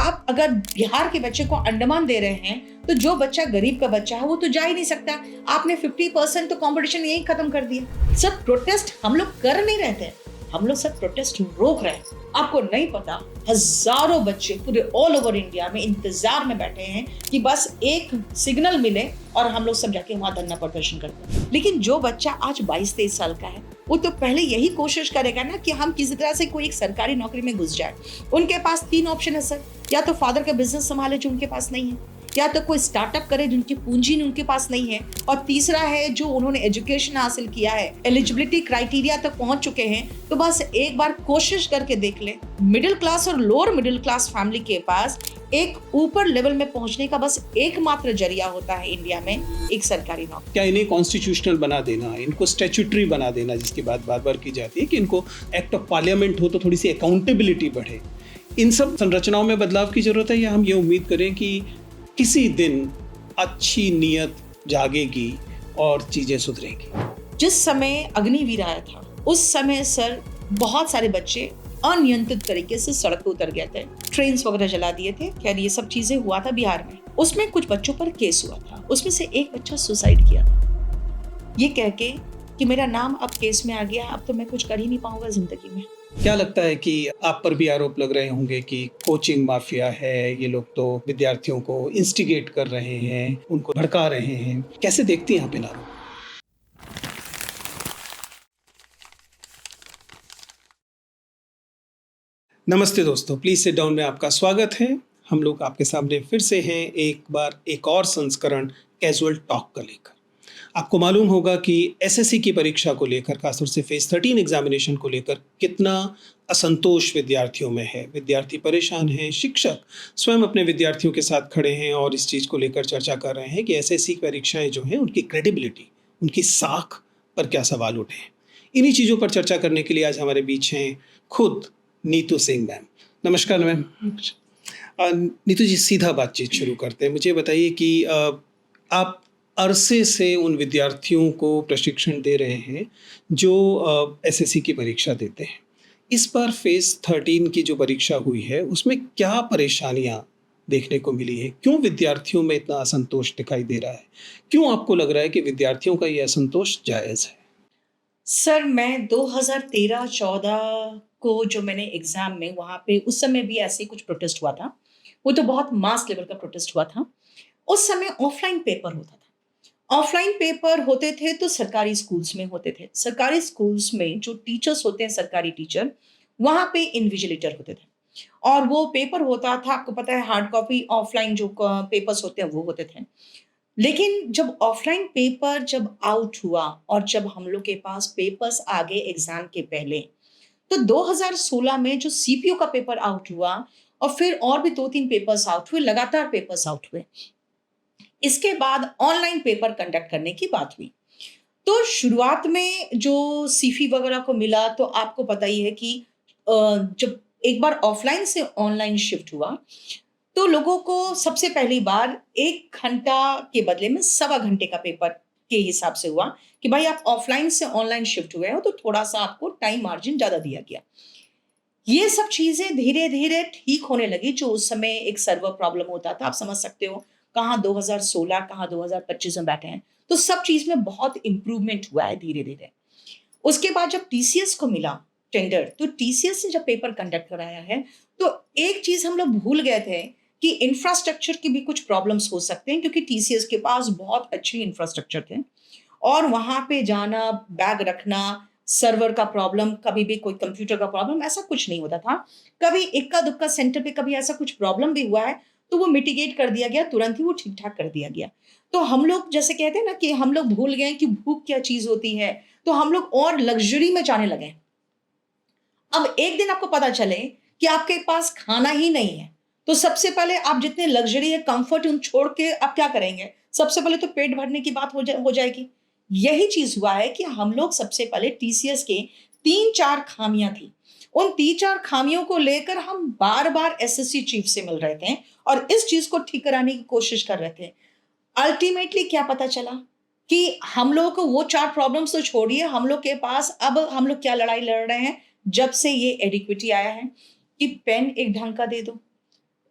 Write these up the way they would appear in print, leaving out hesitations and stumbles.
आप अगर बिहार के बच्चे को अंडमान दे रहे हैं तो जो बच्चा गरीब का बच्चा है वो तो जा ही नहीं सकता। आपने 50% तो कंपटीशन यही खत्म कर दिया। सर प्रोटेस्ट हम लोग कर नहीं रहे थे, हम लोग सब प्रोटेस्ट रोक रहे हैं। आपको नहीं पता, हजारों बच्चे पूरे ऑल ओवर इंडिया में इंतजार में बैठे हैं कि बस एक सिग्नल मिले और हम लोग सब जाके वहां धरना प्रदर्शन करते हैं। लेकिन जो बच्चा आज 22-23 साल का है वो तो पहले यही कोशिश करेगा ना कि हम किसी तरह से कोई एक सरकारी नौकरी में घुस जाए। उनके पास 3 ऑप्शन है सर, या तो फादर का बिजनेस संभाले जो उनके पास नहीं है, या तो कोई स्टार्टअप करे जिनकी पूंजी उनके पास नहीं है, और तीसरा है जो उन्होंने एजुकेशन हासिल किया है, एलिजिबिलिटी क्राइटेरिया तक पहुंच चुके हैं, तो बस एक बार कोशिश करके देख ले। मिडिल क्लास और लोअर मिडिल क्लास फैमिली के पास एक ऊपर लेवल में पहुंचने का बस एकमात्र जरिया होता है इंडिया में एक सरकारी नौकरी। क्या इन्हें कॉन्स्टिट्यूशनल बना देना, इनको स्टैट्यूटरी बना देना, जिसकी बात बार बार की जाती है कि इनको एक्ट ऑफ पार्लियामेंट हो तो थोड़ी सी अकाउंटेबिलिटी बढ़े, इन सब संरचनाओं में बदलाव की जरूरत है, या हम ये उम्मीद करें कि किसी दिन अच्छी नीयत जागेगी और चीजें सुधरेंगी? जिस समय अग्निवीर आया था उस समय सर बहुत सारे बच्चे अनियंत्रित तरीके से सड़क पर उतर गए थे, ट्रेन्स वगैरह जला दिए थे। खैर ये सब चीजें हुआ था बिहार में। उसमें कुछ बच्चों पर केस हुआ था, उसमें से एक बच्चा सुसाइड किया था ये कह के कि मेरा नाम अब केस में आ गया, अब तो मैं कुछ कर ही नहीं पाऊंगा जिंदगी में। क्या लगता है कि आप पर भी आरोप लग रहे होंगे कि कोचिंग माफिया है, ये लोग तो विद्यार्थियों को इंस्टिगेट कर रहे हैं, उनको भड़का रहे हैं, कैसे देखती हैं आप इन आरोप? नमस्ते दोस्तों, प्लीज सिट डाउन में आपका स्वागत है। हम लोग आपके सामने फिर से हैं एक बार एक और संस्करण कैजुअल टॉक का लेकर। आपको मालूम होगा कि एसएससी की परीक्षा को लेकर, खासतौर से फेज 13 एग्जामिनेशन को लेकर कितना असंतोष विद्यार्थियों में है। विद्यार्थी परेशान हैं, शिक्षक स्वयं अपने विद्यार्थियों के साथ खड़े हैं और इस चीज़ को लेकर चर्चा कर रहे हैं कि एसएससी परीक्षाएं जो हैं उनकी क्रेडिबिलिटी, उनकी साख पर क्या सवाल उठे हैं। इन्हीं चीज़ों पर चर्चा करने के लिए आज हमारे बीच हैं खुद नीतू सिंह मैम। नमस्कार मैम। नीतू जी, सीधा बातचीत शुरू करते हैं। मुझे बताइए कि आप अरसे से उन विद्यार्थियों को प्रशिक्षण दे रहे हैं जो एसएससी की परीक्षा देते हैं। इस बार फेज 13 की जो परीक्षा हुई है उसमें क्या परेशानियां देखने को मिली है? क्यों विद्यार्थियों में इतना असंतोष दिखाई दे रहा है? क्यों आपको लग रहा है कि विद्यार्थियों का ये असंतोष जायज़ है? सर मैं 2013-14 को जो मैंने एग्जाम में वहां पे उस समय भी ऐसे ही कुछ प्रोटेस्ट हुआ था। वो तो बहुत मास लेवल का प्रोटेस्ट हुआ था। उस समय ऑफलाइन पेपर होता था। ऑफलाइन पेपर होते थे तो सरकारी स्कूल्स में होते थे। सरकारी स्कूल्स में जो टीचर्स होते हैं, सरकारी टीचर, वहां पे इन्विजिलेटर होते थे और वो पेपर होता था, आपको पता है हार्ड कॉपी, ऑफलाइन जो पेपर्स होते हैं वो होते थे। लेकिन जब ऑफलाइन पेपर जब आउट हुआ और जब हम लोग के पास पेपर्स आ गए एग्जाम के पहले, तो 2016 में जो सीपीयू का पेपर आउट हुआ और फिर और भी 2-3 पेपर्स आउट हुए, लगातार पेपर्स आउट हुए। इसके बाद ऑनलाइन पेपर कंडक्ट करने की बात हुई। तो शुरुआत में जो सीफी वगैरह को मिला तो आपको पता ही है कि जब एक बार ऑफलाइन से ऑनलाइन शिफ्ट हुआ तो लोगों को सबसे पहली बार 1 घंटा के बदले में 1.25 घंटे का पेपर के हिसाब से हुआ कि भाई आप ऑफलाइन से ऑनलाइन शिफ्ट हुए हो तो थोड़ा-सा आपको टाइम मार्जिन ज़्यादा दिया गया। ये सब चीज़ें धीरे-धीरे ठीक होने लगी। जो उस समय एक सर्वर प्रॉब्लम होता था, आप समझ सकते हो कहाँ 2016 कहाँ 2025 में बैठे हैं। तो सब चीज़ में बहुत इम्प्रूवमेंट हुआ है धीरे-धीरे। उसके बाद जब टीसीएस को मिला टेंडर, तो टीसीएस ने जब पेपर कंडक्ट कराया है, तो एक चीज़ हम लोग भूल गए थे कि इंफ्रास्ट्रक्चर की भी कुछ प्रॉब्लम्स हो सकते हैं, क्योंकि टीसीएस के पास बहुत अच्छी इंफ्रास्ट्रक्चर थे और वहाँ पे जाना, बैग रखना, सर्वर का प्रॉब्लम, कभी भी कोई कंप्यूटर का प्रॉब्लम, ऐसा कुछ नहीं होता था। कभी इक्का-दुक्का सेंटर पे कभी ऐसा कुछ प्रॉब्लम भी हुआ है, तो वो मिटिगेट कर दिया गया, तुरंत ही वो ठीक-ठाक कर दिया गया। तो हम लोग जैसे कहते हैं ना कि हम लोग भूल गए कि भूख क्या चीज़ होती है, तो हम लोग और लग्ज़री में जाने लगे। अब एक दिन आपको पता चले कि आपके पास खाना ही नहीं है, तो सबसे पहले आप जितने लग्ज़री है, कम्फ़र्ट उन छोड़ के आप क्या करेंगे? सबसे पहले तो पेट भरने की बात हो जाएगी। यही चीज़ हुआ है कि हम लोग सबसे पहले टीसीएस के 3-4 खामियाँ थी। उन 3-4 खामियों को लेकर हम बार-बार एसएससी चीफ से मिल रहे थे और इस चीज़ को ठीक कराने की कोशिश कर रहे थे। अल्टीमेटली क्या पता चला कि हम लोगों को वो 4 प्रॉब्लम्स तो छोड़िए, हम लोग के पास अब हम लोग क्या लड़ाई लड़ रहे हैं, जब से ये एडिक्विटी आया है कि पेन एक ढंग का दे दो,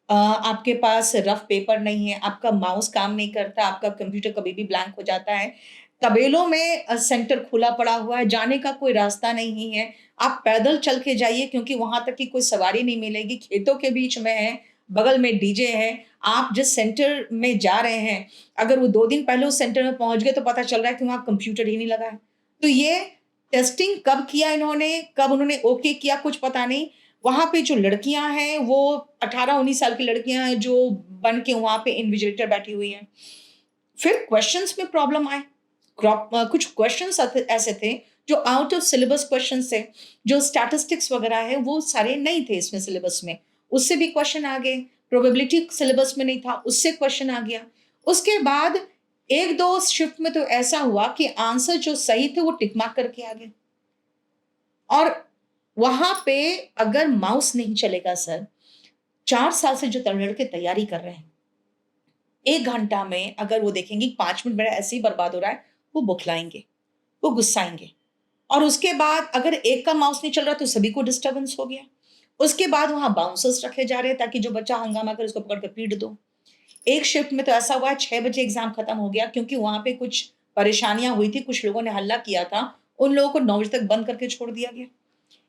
आपके पास रफ पेपर नहीं है, आपका माउस काम नहीं करता, आपका कंप्यूटर कभी भी ब्लैंक हो जाता है। तबेलों में सेंटर खुला पड़ा हुआ है, जाने का कोई रास्ता नहीं है। आप पैदल चल के जाइए क्योंकि वहाँ तक की कोई सवारी नहीं मिलेगी, खेतों के बीच में है, बगल में डीजे है। आप जिस सेंटर में जा रहे हैं, अगर वो 2 दिन पहले उस सेंटर में पहुँच गए तो पता चल रहा है कि वहाँ कंप्यूटर ही नहीं लगा है। तो ये टेस्टिंग कब किया इन्होंने, कब उन्होंने ओके किया कुछ पता नहीं। वहाँ पे जो लड़कियाँ हैं वो 18-19 साल की लड़कियाँ हैं जो बन के वहाँ पे इन्विजिलेटर बैठी हुई हैं। फिर क्वेश्चंस में प्रॉब्लम आए। कुछ क्वेश्चंस ऐसे थे जो आउट ऑफ सिलेबस क्वेश्चंस थे, जो स्टैटिस्टिक्स वगैरह है वो सारे नहीं थे इसमें सिलेबस में। उससे भी क्वेश्चन आ गए, प्रोबेबिलिटी सिलेबस में नहीं था, उससे क्वेश्चन आ गया। उसके बाद 1-2 शिफ्ट में तो ऐसा हुआ कि आंसर जो सही थे वो टिक मार्क करके आ गए। और वहाँ पे अगर माउस नहीं चलेगा सर, 4 साल से जो लड़के तैयारी कर रहे हैं, 1 घंटा में अगर वो देखेंगे 5 मिनट मेरा ऐसे ही बर्बाद हो रहा है, वो बौखलाएँगे, वो गुस्साएँगे। और उसके बाद अगर एक का माउस नहीं चल रहा तो सभी को डिस्टर्बेंस हो गया। उसके बाद वहाँ बाउंसर्स रखे जा रहे हैं ताकि जो बच्चा हंगामा करे उसको पकड़ के पीट दो। एक शिफ्ट में तो ऐसा हुआ है 6 बजे एग्ज़ाम खत्म हो गया क्योंकि वहाँ पे कुछ परेशानियाँ हुई थी, कुछ लोगों ने हल्ला किया था, उन लोगों को 9 बजे तक बंद करके छोड़ दिया गया।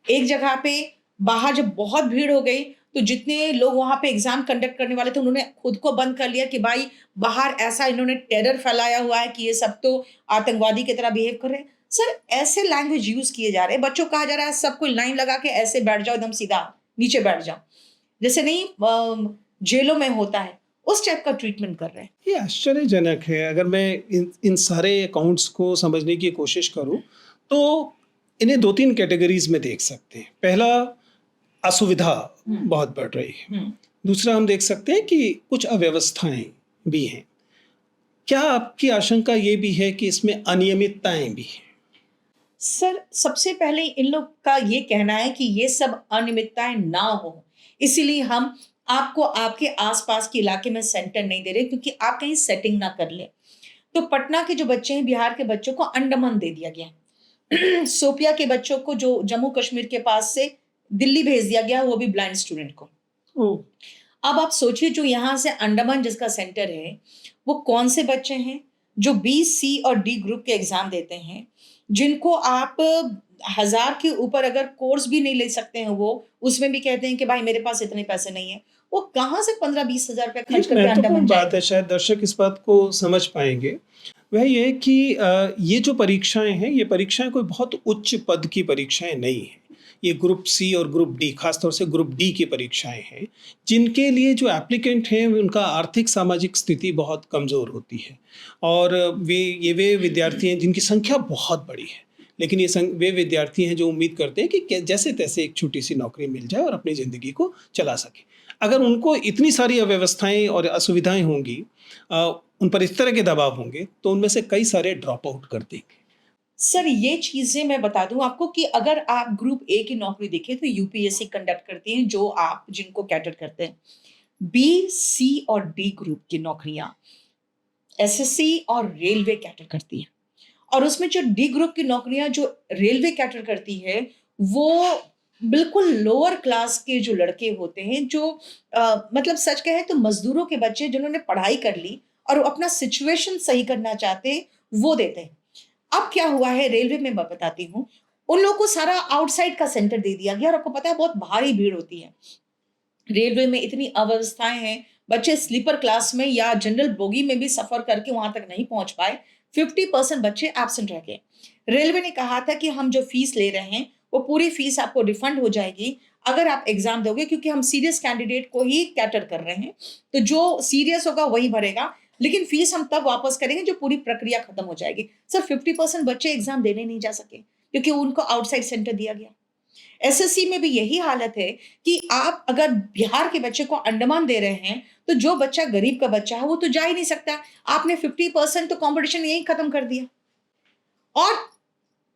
एक जगह पे बाहर जब बहुत भीड़ हो गई, तो जितने लोग वहाँ पे एग्ज़ाम कंडक्ट करने वाले थे, उन्होंने खुद को बंद कर लिया कि भाई बाहर ऐसा इन्होंने टेरर फैलाया हुआ है कि ये सब तो आतंकवादी की तरह बिहेव कर रहे हैं। सर ऐसे लैंग्वेज यूज़ किए जा रहे हैं, बच्चों को कहा जा रहा है सबको लाइन लगा के ऐसे बैठ जाओ एकदम सीधा, नीचे बैठ जाओ। जैसे नहीं जेलों में होता है, उस टाइप का ट्रीटमेंट कर रहे हैं। ये आश्चर्यजनक है। अगर मैं इन सारे अकाउंट्स को समझने की कोशिश करूँ, तो इन्हें 2-3 कैटेगरीज़ में देख सकते हैं। पहला, असुविधा हुँ, बहुत बढ़ रही है। हुँ। दूसरा, हम देख सकते हैं कि कुछ अव्यवस्थाएँ भी हैं। क्या आपकी आशंका ये भी है कि इसमें अनियमितताएँ भी हैं? सर, सबसे पहले इन लोग का ये कहना है कि ये सब अनियमितताएँ ना हो, इसीलिए हम आपको आपके आस-पास के इलाके में सेंटर नहीं दे रहे क्योंकि आप कहीं सेटिंग ना कर लें। तो पटना के जो बच्चे हैं, बिहार के बच्चों को अंडमान दे दिया गया है। शोपिया के बच्चों को जो जम्मू-कश्मीर के पास से दिल्ली भेज दिया गया, वो भी ब्लाइंड स्टूडेंट को। ओह! अब आप सोचिए जो यहाँ से अंडमान जिसका सेंटर है, वो कौन से बच्चे हैं, जो बी, सी और डी ग्रुप के एग्ज़ाम देते हैं, जिनको आप 1000 के ऊपर अगर कोर्स भी नहीं ले सकते हैं वो, उसमें भी कहते हैं कि भाई मेरे पास इतने पैसे नहीं हैं। वो कहाँ से 15-20 हज़ार रुपए ये खर्च करके महत्वपूर्ण अंडमान बात जाएँगे? है, शायद दर्शक इस बात को समझ पाएँगे। वह ये है कि ये जो परीक्षाएँ हैं, ये परीक्षाएँ कोई बहुत उच्च पद की परीक्षाएँ नहीं हैं। ये ग्रुप सी और ग्रुप डी, ख़ास तौर से ग्रुप डी की परीक्षाएँ हैं, जिनके लिए जो एप्लीकेंट हैं, उनका आर्थिक सामाजिक स्थिति बहुत कमज़ोर होती है। और वे विद्यार्थी हैं जिनकी संख्या बहुत बड़ी है। लेकिन वे विद्यार्थी हैं जो उम्मीद करते हैं कि जैसे-तैसे एक छोटी-सी नौकरी मिल जाए और अपनी ज़िंदगी को चला सकें। अगर उनको इतनी सारी अव्यवस्थाएँ और असुविधाएँ होंगी, उन पर इस तरह के दबाव होंगे, तो उनमें से कई सारे ड्रॉप आउट कर देंगे। सर, ये चीज़ें मैं बता दूँ आपको कि अगर आप ग्रुप ए की नौकरी देखें तो यूपीएससी कंडक्ट करती है जो आप जिनको कैटर करते हैं। बी, सी और डी ग्रुप की नौकरियाँ एसएससी और रेलवे कैटर करती है। और उसमें जो डी ग्रुप की नौकरियाँ जो रेलवे कैटर करती है, वो बिल्कुल लोअर क्लास के जो लड़के होते हैं जो मतलब सच कहें तो मज़दूरों के बच्चे जिन्होंने पढ़ाई कर ली और वो अपना सिचुएशन सही करना चाहते हैं, वो देते हैं। अब क्या हुआ है रेलवे में मैं बताती हूँ, उन लोगों को सारा आउटसाइड का सेंटर दे दिया गया और आपको पता है बहुत भारी भीड़ होती है। रेलवे में इतनी अव्यवस्थाएँ हैं, बच्चे स्लीपर क्लास में या जनरल बोगी में भी सफ़र करके वहाँ तक नहीं पहुँच पाए, 50% बच्चे एब्सेंट रह गए। रेलवे ने कहा था कि हम जो फ़ीस ले रहे हैं, वो पूरी फ़ीस आपको रिफंड हो जाएगी, अगर आप एग्ज़ाम दोगे क्योंकि हम सीरियस कैंडिडेट को ही कैटर कर रहे हैं, तो जो सीरियस होगा वही भरेगा, लेकिन फ़ीस हम तब वापस करेंगे जब पूरी प्रक्रिया खत्म हो जाएगी। सर 50% बच्चे एग्ज़ाम देने नहीं जा सके, क्योंकि उनको आउटसाइड सेंटर दिया गया। एसएससी में भी यही हालत है कि आप अगर बिहार के बच्चे को अंडमान दे रहे हैं, तो जो बच्चा गरीब का बच्चा है, वो तो जा ही नहीं सकता। आपने 50% तो कॉम्पिटिशन यहीं खत्म कर दिया। और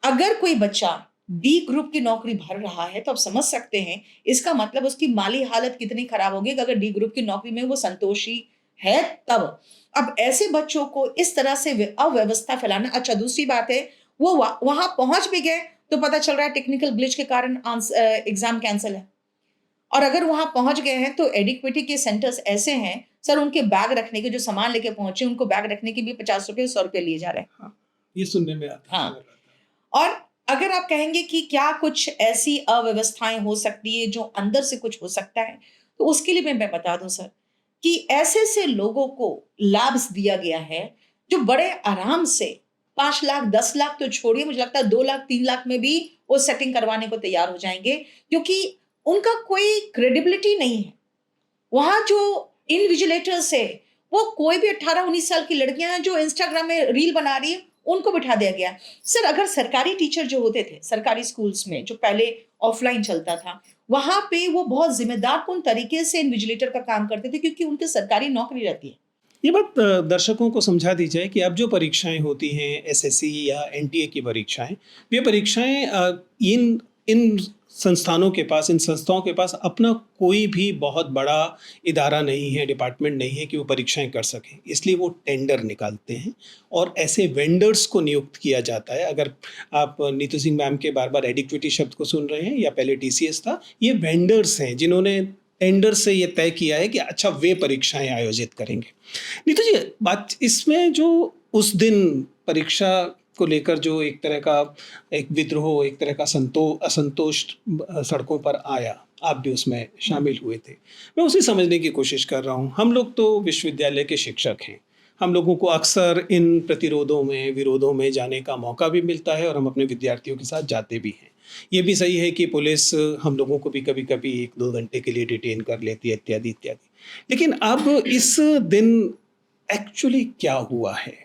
अगर कोई बच्चा डी ग्रुप की नौकरी भर रहा है, तो आप समझ सकते हैं, इसका मतलब उसकी माली हालत कितनी खराब होगी कि अगर डी ग्रुप की नौकरी में वो संतोषी है तब। अब ऐसे बच्चों को इस तरह से अव्यवस्था फैलाना अच्छा दूसरी बात है, वो वहाँ पहुँच भी गए, तो पता चल रहा है टेक्निकल ग्लिच के कारण एग्ज़ाम कैंसल है। और अगर वहां पहुंच गए हैं तो एडिक्विटी के सेंटर्स ऐसे हैं सर, उनके बैग रखने के, जो सामान लेके पहुंचे उनको बैग रखने के भी 50 रुपए 100 रुपए लिए जा रहे हैं। हाँ, ये सुनने में आता है। हाँ, और अगर आप कहेंगे कि क्या कुछ ऐसी अव्यवस्थाएं हो सकती है जो अंदर से कुछ हो सकता है, तो उसके लिए मैं बता दूं सर कि ऐसे लोगों को लाभ दिया गया है जो बड़े आराम से 5 लाख 10 लाख तो छोड़िए, मुझे लगता है 2 लाख 3 लाख में भी वो सेटिंग करवाने को तैयार हो जाएंगे, क्योंकि उनका कोई क्रेडिबिलिटी नहीं है। वहां जो इनविजिलेटर्स है वो कोई भी 18-19 साल की लड़कियां हैं जो इंस्टाग्राम में रील बना रही है, उनको बिठा दिया गया। सर, अगर सरकारी टीचर जो होते थे सरकारी स्कूल्स में, जो पहले ऑफलाइन चलता था, वहां पे वो बहुत जिम्मेदार पूर्ण तरीके से इनविजिलेटर का काम करते थे, क्योंकि उनकी सरकारी नौकरी रहती है। ये बात दर्शकों को समझा दी जाए कि अब जो परीक्षाएं होती हैं, एसएससी या एनटीए की परीक्षाएं, ये परीक्षाएं इन इन संस्थानों के पास, इन संस्थाओं के पास अपना कोई भी बहुत बड़ा इदारा नहीं है, डिपार्टमेंट नहीं है कि वो परीक्षाएं कर सकें। इसलिए वो टेंडर निकालते हैं और ऐसे वेंडर्स को नियुक्त किया जाता है। अगर आप नीतू सिंह मैम के बार बार एडिक्विटी शब्द को सुन रहे हैं, या पहले टीसीएस था, ये वेंडर्स हैं जिन्होंने टेंडर से ये तय किया है कि अच्छा वे परीक्षाएं आयोजित करेंगे। नीतू जी, बात इसमें जो उस दिन परीक्षा को लेकर जो एक तरह का एक विद्रोह, एक तरह का असंतोष सड़कों पर आया, आप भी उसमें शामिल हुए थे। मैं उसे समझने की कोशिश कर रहा हूँ। हम लोग तो विश्वविद्यालय के शिक्षक हैं, हम लोगों को अक्सर इन प्रतिरोधों में, विरोधों में जाने का मौका भी मिलता है और हम अपने विद्यार्थियों के साथ जाते भी हैं। ये भी सही है कि पुलिस हम लोगों को भी कभी कभी 1-2 घंटे के लिए डिटेन कर लेती है, इत्यादि इत्यादि। लेकिन अब इस दिन एक्चुअली क्या हुआ है?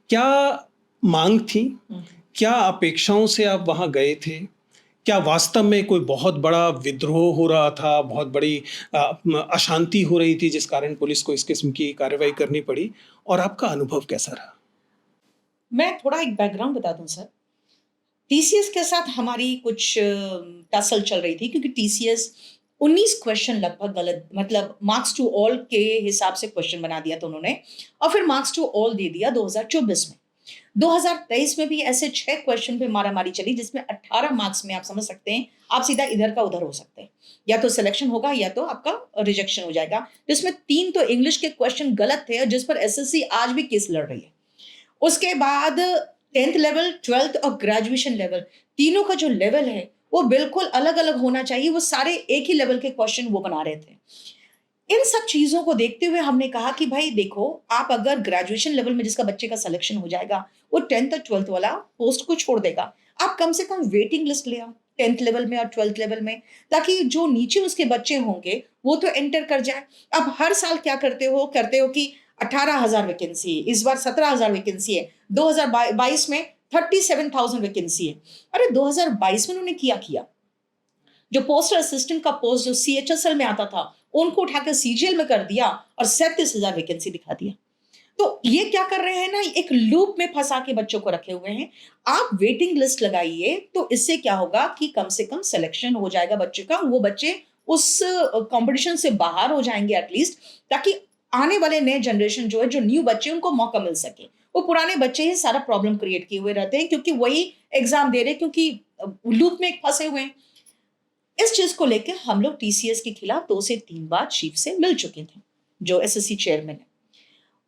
क्या मांग थी? क्या अपेक्षाओं से आप वहाँ गए थे? क्या वास्तव में कोई बहुत बड़ा विद्रोह हो रहा था, बहुत बड़ी अशांति हो रही थी जिस कारण पुलिस को इस किस्म की कार्रवाई करनी पड़ी? और आपका अनुभव कैसा रहा? मैं थोड़ा एक बैकग्राउंड बता दूं सर। टीसीएस के साथ हमारी कुछ टसल चल रही थी, क्योंकि टीसीएस 19 क्वेश्चन लगभग गलत, मतलब मार्क्स टू ऑल के हिसाब से क्वेश्चन बना दिया था उन्होंने, और फिर मार्क्स टू ऑल दे दिया 2024 में। 2023 में भी ऐसे 6 क्वेश्चन पे मारामारी चली, जिसमें 18 मार्क्स में आप समझ सकते हैं आप सीधा इधर का उधर हो सकते हैं, या तो सिलेक्शन होगा या तो आपका रिजेक्शन हो जाएगा। जिसमें 3 तो इंग्लिश के क्वेश्चन गलत थे, जिस पर एसएससी आज भी केस लड़ रही है। उसके बाद 10th लेवल, 12th और ग्रेजुएशन लेवल, तीनों का जो लेवल है वो बिल्कुल अलग अलग होना चाहिए। वो सारे एक ही लेवल के क्वेश्चन वो बना रहे थे। इन सब चीजों को देखते हुए हमने कहा कि भाई देखो, आप अगर ग्रेजुएशन लेवल में जिसका बच्चे का सिलेक्शन हो जाएगा, वो 10th और 12th वाला पोस्ट को छोड़ देगा, आप कम से कम वेटिंग लिस्ट ले आओ 10th लेवल में और 12th लेवल में, ताकि जो नीचे उसके बच्चे होंगे वो तो एंटर कर जाए। अब हर साल क्या करते हो कि 18,000 वैकेंसी, इस बार 17,000 वैकेंसी है, 2022 में 37,000 वैकेंसी है। अरे 2022 में उन्होंने किया जो पोस्टल असिस्टेंट का पोस्ट जो सीएचएसएल में आता था, उनको उठाकर सीजीएल में कर दिया और 37,000 वैकेंसी दिखा दिया। तो ये क्या कर रहे हैं ना, एक लूप में फंसा के बच्चों को रखे हुए हैं। आप वेटिंग लिस्ट लगाइए, तो इससे क्या होगा कि कम से कम सिलेक्शन हो जाएगा बच्चे का, वो बच्चे उस कंपटीशन से बाहर हो जाएंगे एटलीस्ट, ताकि आने वाले नए जनरेशन जो है, जो न्यू बच्चे, उनको मौका मिल सके। वो पुराने बच्चे ही सारा प्रॉब्लम क्रिएट किए हुए रहते हैं, क्योंकि वही एग्जाम दे रहे हैं, क्योंकि लूप में फंसे हुए हैं। इस चीज को लेकर हम लोग टीसीएस के खिलाफ 2 से 3 बार चीफ से मिल चुके थे, जो एसएससी चेयरमैन है।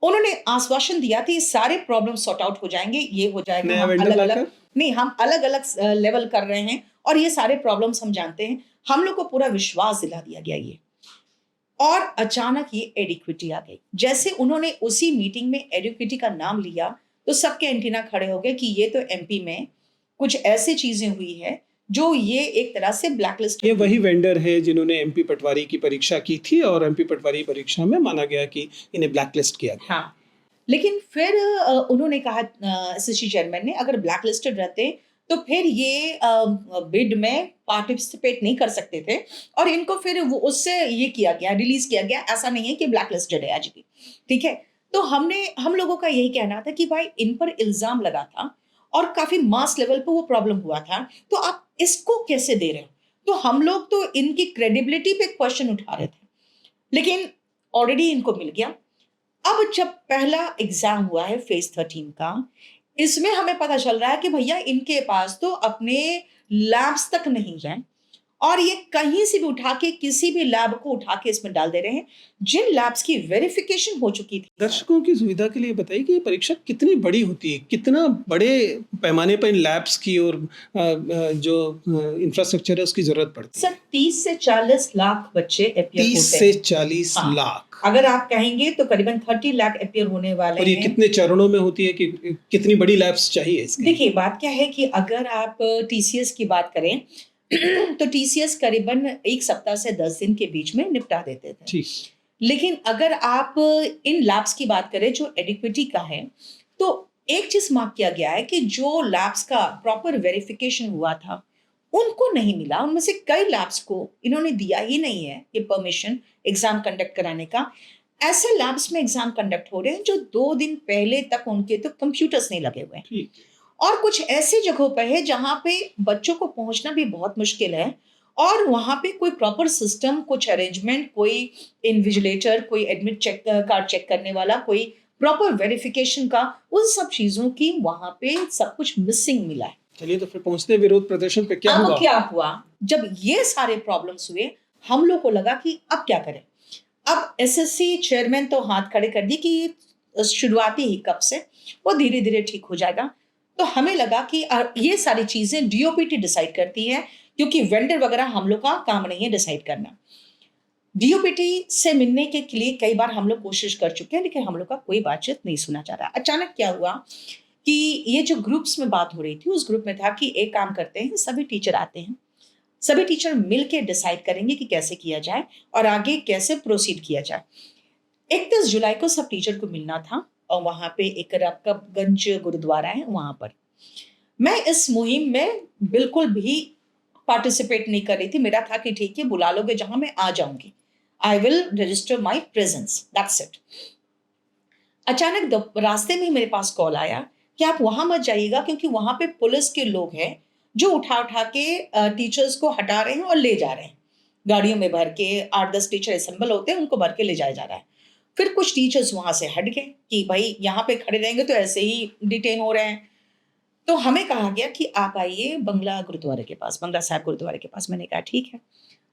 उन्होंने आश्वासन दिया था ये सारे प्रॉब्लम सॉर्ट आउट हो जाएंगे, ये हो जाएगा, नया हम वेंडर अलग अलग लाकर? नहीं, हम अलग अलग लेवल कर रहे हैं और ये सारे प्रॉब्लम्स हम जानते हैं। हम लोग को पूरा विश्वास दिला दिया गया ये। और अचानक ये एडिक्विटी आ गई। जैसे उन्होंने उसी मीटिंग में एडिक्विटी का नाम लिया, तो सबके एंटीना खड़े हो गए कि ये तो एमपी में कुछ ऐसी चीजें हुई है जो ये एक तरह से ब्लैकलिस्ट। ये वही वेंडर है जिन्होंने एमपी पटवारी की परीक्षा की थी और एमपी पटवारी परीक्षा में माना गया कि इन्हें ब्लैकलिस्ट किया गया। हाँ, लेकिन फिर उन्होंने कहा, एसएससी चेयरमैन ने, अगर ब्लैक लिस्टेड रहते तो फिर ये बिड में पार्टिसिपेट नहीं कर सकते थे, और इनको फिर वो उससे ये किया गया, रिलीज किया गया। ऐसा नहीं है कि ब्लैक लिस्टेड है आज भी, ठीक है। तो हम लोगों का यही कहना था कि भाई इन पर इल्जाम लगा था और काफी मास लेवल पे वो प्रॉब्लम हुआ था, तो आप इसको कैसे दे रहे हो? तो हम लोग तो इनकी क्रेडिबिलिटी पे क्वेश्चन उठा रहे थे, लेकिन ऑलरेडी इनको मिल गया। अब जब पहला एग्जाम हुआ है फेज 13 का, इसमें हमें पता चल रहा है कि भैया इनके पास तो अपने लैब्स तक नहीं है, और ये कहीं से भी उठा के किसी भी लैब को उठा के इसमें डाल दे रहे हैं, जिन लैब्स की वेरिफिकेशन हो चुकी थी। दर्शकों की सुविधा के लिए बताइए कि ये परीक्षा कितनी बड़ी होती है? कितना बड़े पैमाने पर इन लैब्स की और जो इंफ्रास्ट्रक्चर है उसकी ज़रूरत पड़ती सर है? 30 से 40 लाख बच्चे अपीयर 30 होते से हैं। 40 हाँ, लाख। अगर आप कहेंगे तो करीबन 30 लाख अपीयर होने वाले और ये हैं। कितने चरणों में होती है कि कितनी बड़ी लैब्स चाहिए इसके लिए? देखिए, बात क्या है कि अगर आप टीसीएस की बात करें तो टीसीएस करीबन 1 सप्ताह से 10 दिन के बीच में निपटा देते थे। ठीक। लेकिन अगर आप इन लैब्स की बात करें जो एडिक्विटी का है, तो एक चीज़ मार्क किया गया है कि जो लैब्स का प्रॉपर वेरिफिकेशन हुआ था, उनको नहीं मिला। उनमें से कई लैब्स को इन्होंने दिया ही नहीं है ये परमिशन एग्ज़ाम कंडक्ट कराने का। ऐसे लैब्स में एग्ज़ाम कंडक्ट हो रहे हैं जो 2 दिन पहले तक उनके तो कंप्यूटर्स नहीं लगे हुए हैं। ठीक। और कुछ ऐसी जगहों पे है जहाँ पे बच्चों को पहुँचना भी बहुत मुश्किल है और वहाँ पे कोई प्रॉपर सिस्टम, कुछ अरेंजमेंट, कोई इन्विजिलेटर, कोई एडमिट चेक कार्ड चेक करने वाला, कोई प्रॉपर वेरिफिकेशन का, उन सब चीज़ों की वहाँ पे सब कुछ मिसिंग मिला है। चलिए तो फिर पहुंचते विरोध प्रदर्शन पे क्या अब हुआ? क्या हुआ, जब ये सारे प्रॉब्लम्स हुए, हम लोग को लगा कि अब क्या करें? अब एसएससी चेयरमैन तो हाथ खड़े कर दिए कि शुरुआती हिकअप से वो धीरे-धीरे ठीक हो जाएगा। तो हमें लगा कि ये सारी चीज़ें डीओपीटी डिसाइड करती है क्योंकि वेंडर वगैरह हम लोग का काम नहीं है डिसाइड करना। डीओपीटी से मिलने के लिए कई बार हम लोग कोशिश कर चुके हैं लेकिन हम लोग का कोई बातचीत नहीं सुना जा रहा। अचानक क्या हुआ कि ये जो ग्रुप्स में बात हो रही थी, उस ग्रुप में था कि एक काम करते हैं, सभी टीचर आते हैं। सभी टीचर मिलके डिसाइड करेंगे कि कैसे किया जाए और आगे कैसे प्रोसीड किया जाए। 31 जुलाई को सब टीचर को मिलना था और वहाँ पे एक रकाबगंज गुरुद्वारा है वहाँ पर। मैं इस मुहिम में बिल्कुल भी पार्टिसिपेट नहीं कर रही थी। मेरा था कि ठीक है बुला लोगे जहाँ मैं आ जाऊँगी। I will register my presence that's it. अचानक रास्ते में ही मेरे पास कॉल आया कि आप वहाँ मत जाइएगा क्योंकि वहाँ पे पुलिस के लोग हैं जो उठा-उठा के टीचर्स को हटा रहे हैं और ले जा रहे हैं। गाड़ियों में भर के 8-10 टीचर असेंबल होते हैं, उनको भर के ले जाया जा रहा है। फिर कुछ टीचर्स वहाँ से हट गए कि भई यहाँ पे खड़े रहेंगे तो ऐसे ही डिटेन हो रहे हैं। तो हमें कहा गया कि आप आइए बंगला गुरुद्वारे के पास, बंगला साहिब गुरुद्वारे के पास। मैंने कहा ठीक है।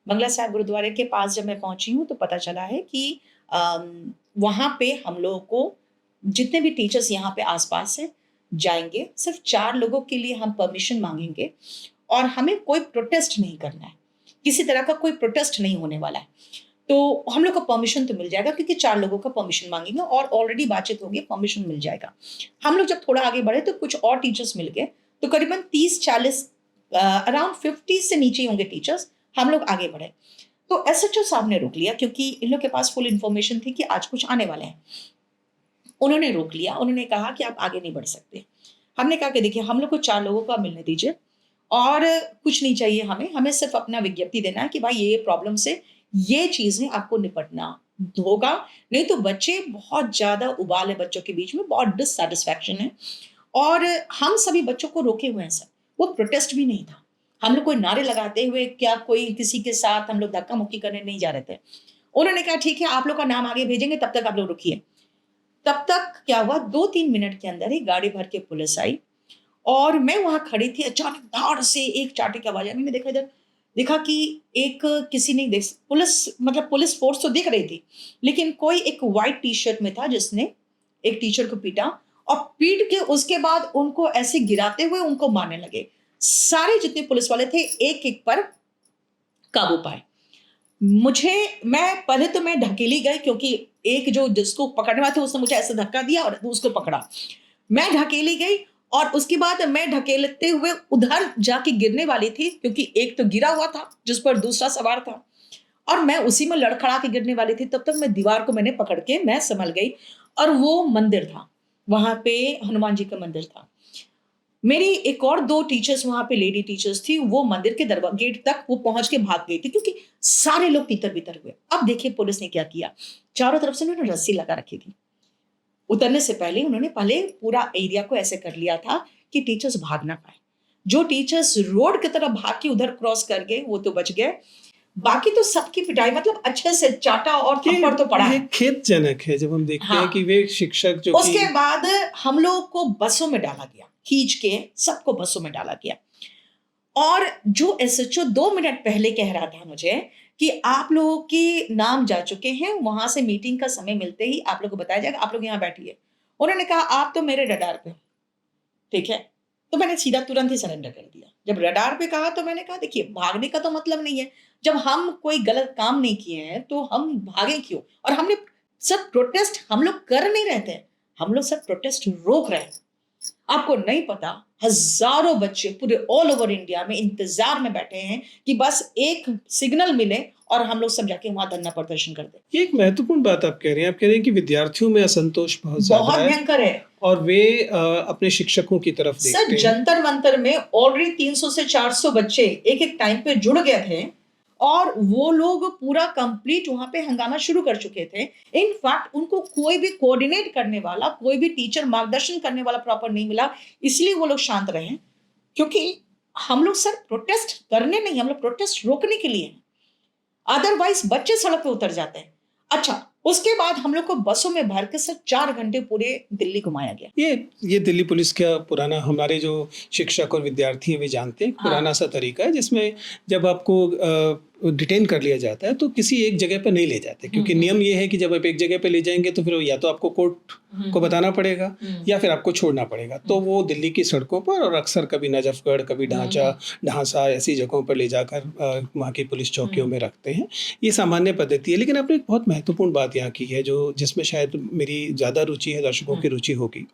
बंगला साहिब गुरुद्वारे के पास जब मैं पहुँची हूँ तो पता चला है कि वहाँ पे हम लोगों को जितने भी टीचर्स यहाँ पे आस-पास हैं, जाएँगे। सिर्फ़ 4 लोगों के लिए हम परमिशन माँगेंगे और हमें कोई प्रोटेस्ट नहीं करना है। किसी तरह का कोई प्रोटेस्ट नहीं होने वाला है। तो हम लोग को परमिशन तो मिल जाएगा क्योंकि 4 लोगों का परमिशन माँगेंगे और ऑलरेडी बातचीत हो गई, परमिशन मिल जाएगा। हम लोग जब थोड़ा आगे बढ़े तो कुछ और टीचर्स मिल गए, तो करीबन 30-40 अराउंड 50 से नीचे ही होंगे टीचर्स, हम लोग आगे बढ़े। तो एसएचओ साहब ने रोक लिया क्योंकि इन लोग के पास फुल इन्फॉर्मेशन थी कि आज कुछ आने वाले हैं। उन्होंने रोक लिया, उन्होंने कहा कि आप आगे नहीं बढ़ सकते। हमने कहा कि देखिए हम लोग को 4 लोगों का मिलने दीजिए और कुछ नहीं चाहिए हमें, हमें सिर्फ़ अपना विज्ञप्ति देना है कि भाई ये प्रॉब्लम से ये चीज़ें आपको निपटना होगा, नहीं तो बच्चे बहुत ज़्यादा उबाल है बच्चों के बीच में, बहुत डिससैटिस्फैक्शन है और हम सभी बच्चों को रोके हुए हैं सर, वो प्रोटेस्ट भी नहीं था। हम लोग कोई नारे लगाते हुए क्या कोई किसी के साथ हम लोग धक्का-मुक्की करने नहीं जा रहे थे। उन्होंने कहा ठीक है आप लोग का नाम आगे भेजेंगे तब तक आप लोग रुकिए। तब तक क्या हुआ 2-3 मिनट के अंदर ही गाड़ी भर के पुलिस आई और मैं वहाँ खड़ी थी, अचानक धाड़ से एक चाटे की आवाज़ आई। मैंने देखा इधर, देखा कि एक किसी ने पुलिस मतलब पुलिस फ़ोर्स तो दिख रही थी, लेकिन कोई एक व्हाइट टी-शर्ट में था जिसने एक टीचर को पीटा और पीट के उसके बाद उनको ऐसे गिराते हुए उनको मारने लगे। सारे जितने पुलिस वाले थे एक-एक पर काबू पाए। मुझे मैं पहले तो मैं ढकेली गई क्योंकि एक जो जिसको पकड़ने वाला था उसने मुझे ऐसे धक्का दिया और उसको पकड़ा। मैं ढकेली गई और उसके बाद मैं ढकेलते हुए उधर जाके गिरने वाली थी क्योंकि एक तो गिरा हुआ था जिस पर दूसरा सवार था और मैं उसी में लड़खड़ा के गिरने वाली थी। तब तक मैं दीवार को मैंने पकड़ के मैं संभल गई और वो मंदिर था। वहाँ पे हनुमान जी का मंदिर था। मेरी एक और 2 टीचर्स वहाँ पे लेडी टीचर्स थी, वो मंदिर के गेट तक वो पहुँच के भाग गई थी क्योंकि सारे लोग तितर-बितर हुए। अब देखिए पुलिस ने क्या किया, चारों तरफ से उन्होंने रस्सी लगा रखी थी। उतरने से पहले उन्होंने पहले पूरा एरिया को ऐसे कर लिया था कि टीचर्स भाग ना पाएँ। जो टीचर्स रोड की तरफ भाग के उधर क्रॉस कर गए, वो तो बच गए। बाकी तो सबकी पिटाई मतलब अच्छे से चाटा और थप्पड़ तो पड़ा ये है। खेदजनक है जब हम देखते हैं कि हाँ। वे शिक्षक जो कि उसके बाद हम लोगों को बसों में डाला गया, खींच के सबको बसों में डाला गया और जो एसएचओ 2 मिनट पहले कह रहा था मुझे कि आप लोगों के नाम जा चुके हैं, वहां से मीटिंग का समय मिलते ही आप लोग को बताया जाएगा, आप लोग यहाँ बैठिए। उन्होंने कहा आप तो मेरे रडार पे हो, ठीक है। तो मैंने सीधा तुरंत ही सरेंडर कर दिया। जब रडार पे कहा तो मैंने कहा देखिए भागने का तो मतलब नहीं है। जब हम कोई गलत काम नहीं किए हैं तो हम भागे क्यों? और हमने सब प्रोटेस्ट हम लोग कर नहीं रहे थे, हम लोग सब प्रोटेस्ट रोक रहे थे। आपको नहीं पता, हजारों बच्चे पूरे ऑल ओवर इंडिया में इंतजार में बैठे हैं कि बस एक सिग्नल मिले और हम लोग सब जाके वहां धरना प्रदर्शन कर दें। ये एक महत्वपूर्ण बात आप कह रहे हैं। आप कह रहे हैं कि विद्यार्थियों में असंतोष बहुत बहुत ज़्यादा है भयंकर है और वे अपने शिक्षकों की तरफ सर। देखते हैं। जंतर मंतर में ऑलरेडी 300 से 400 बच्चे एक एक टाइम पे जुड़ गए थे और वो लोग पूरा कंप्लीट वहां पे हंगामा शुरू कर चुके थे। इनफैक्ट उनको कोई भी कोऑर्डिनेट करने वाला, कोई भी टीचर मार्गदर्शन करने वाला प्रॉपर नहीं मिला, इसलिए वो लोग शांत रहे। क्योंकि हम लोग सर प्रोटेस्ट करने नहीं, हम लोग प्रोटेस्ट रोकने के लिए हैं। अदरवाइज बच्चे सड़क पे उतर जाते हैं। अच्छा, उसके बाद हम लोग को बसों में भर के सर 4 घंटे पूरे दिल्ली घुमाया गया। ये दिल्ली पुलिस का पुराना, हमारे जो शिक्षक और विद्यार्थी हैं वे जानते हैं, हाँ। पुराना सा तरीका है जिसमें जब आपको डिटेन कर लिया जाता है तो किसी एक जगह पर नहीं ले जाते, क्योंकि नियम ये है कि जब आप एक जगह पे ले जाएंगे तो फिर या तो आपको कोर्ट को बताना पड़ेगा या फिर आपको छोड़ना पड़ेगा। तो वो दिल्ली की सड़कों पर और अक्सर कभी नजफगढ़, कभी ढांसा ऐसी जगहों पर ले जाकर वहाँ की पुलिस चौकियों में रखते हैं। ये सामान्य पद्धति है। लेकिन आपने एक बहुत महत्वपूर्ण बात यहाँ की है जो जिसमें शायद मेरी ज़्यादा रुचि है, दर्शकों की रुचि होगी।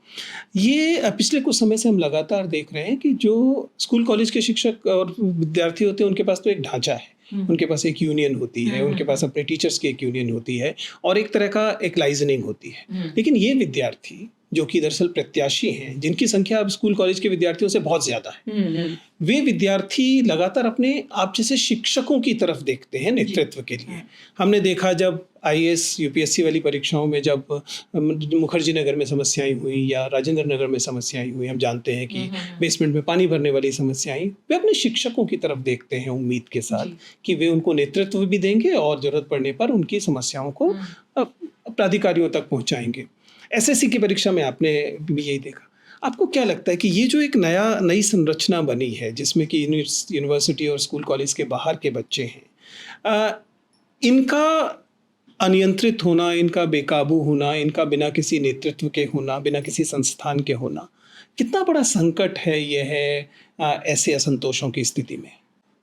ये पिछले कुछ समय से हम लगातार देख रहे हैं कि जो स्कूल कॉलेज के शिक्षक और विद्यार्थी होते हैं उनके पास तो एक ढांचा है, उनके पास एक यूनियन होती है, उनके पास अपने टीचर्स की एक यूनियन होती है और एक तरह का एक लाइजनिंग होती है। लेकिन ये विद्यार्थी जो कि दरअसल प्रत्याशी हैं, जिनकी संख्या अब स्कूल कॉलेज के विद्यार्थियों से बहुत ज़्यादा है, वे विद्यार्थी लगातार अपने आप जैसे शिक्षकों की तरफ देखते हैं नेतृत्व के लिए। हमने देखा जब आईएएस यूपीएससी वाली परीक्षाओं में जब मुखर्जी नगर में समस्याएं हुई या राजेंद्र नगर में समस्याएं हुई, हम जानते हैं कि बेसमेंट में पानी भरने वाली समस्याएं, वे अपने शिक्षकों की तरफ देखते हैं उम्मीद के साथ कि वे उनको नेतृत्व भी देंगे और जरूरत पड़ने पर उनकी समस्याओं को प्राधिकारियों तक पहुंचाएंगे। एसएससी की परीक्षा में आपने भी यही देखा। आपको क्या लगता है कि ये जो एक नई संरचना बनी है जिसमें कि यूनिवर्सिटी और स्कूल कॉलेज के बाहर के बच्चे हैं, इनका अनियंत्रित होना, इनका बेकाबू होना, इनका बिना किसी नेतृत्व के होना, बिना किसी संस्थान के होना, कितना बड़ा संकट है ये है ऐसे असंतोषों की स्थिति में?